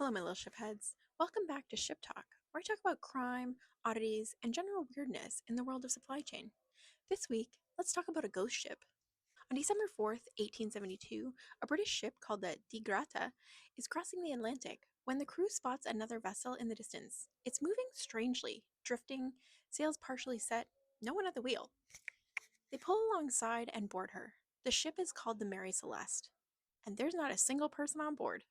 Hello, my little ship heads. Welcome back to Ship Talk, where I talk about crime, oddities, and general weirdness in the world of supply chain. This week, let's talk about a ghost ship. On December 4th, 1872, a British ship called the Di Grata is crossing the Atlantic when the crew spots another vessel in the distance. It's moving strangely, drifting, sails partially set, no one at the wheel. They pull alongside and board her. The ship is called the Mary Celeste, and there's not a single person on board.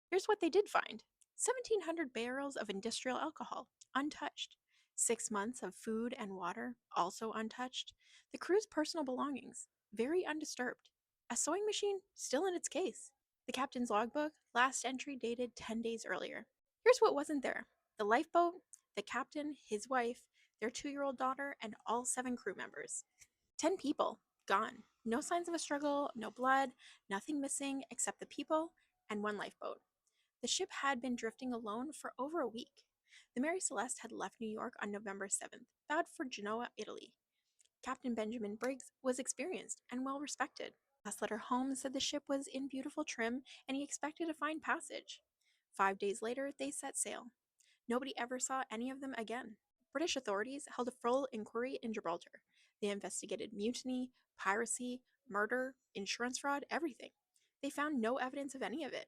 Here's what they did find: 1,700 barrels of industrial alcohol, untouched. 6 months of food and water, also untouched. The crew's personal belongings, very undisturbed. A sewing machine, still in its case. The captain's logbook, last entry dated 10 days earlier. Here's what wasn't there: the lifeboat, the captain, his wife, their 2-year-old daughter, and all 7 crew members. 10 people, gone. No signs of a struggle, no blood, nothing missing except the people and one lifeboat. The ship had been drifting alone for over a week. The Mary Celeste had left New York on November 7th, bound for Genoa, Italy. Captain Benjamin Briggs was experienced and well respected. Last letter home said the ship was in beautiful trim and he expected to find passage. 5 days later, they set sail. Nobody ever saw any of them again. British authorities held a full inquiry in Gibraltar. They investigated mutiny, piracy, murder, insurance fraud, everything. They found no evidence of any of it.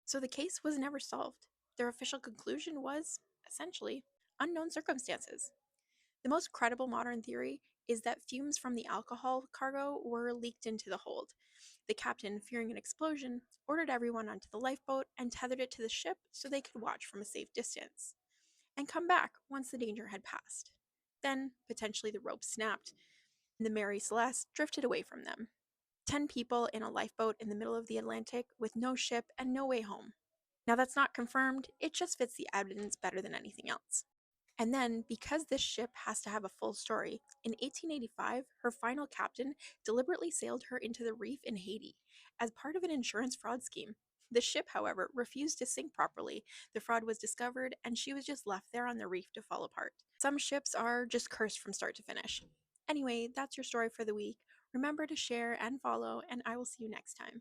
So the case was never solved. Their official conclusion was, essentially, unknown circumstances. The most credible modern theory is that fumes from the alcohol cargo were leaked into the hold. The captain, fearing an explosion, ordered everyone onto the lifeboat and tethered it to the ship so they could watch from a safe distance and come back once the danger had passed. Then, potentially, the rope snapped, and the Mary Celeste drifted away from them. 10 people in a lifeboat in the middle of the Atlantic with no ship and no way home. Now, that's not confirmed, it just fits the evidence better than anything else. And then, because this ship has to have a full story, in 1885, her final captain deliberately sailed her into the reef in Haiti as part of an insurance fraud scheme. The ship, however, refused to sink properly. The fraud was discovered, and she was just left there on the reef to fall apart. Some ships are just cursed from start to finish. Anyway, that's your story for the week. Remember to share and follow, and I will see you next time.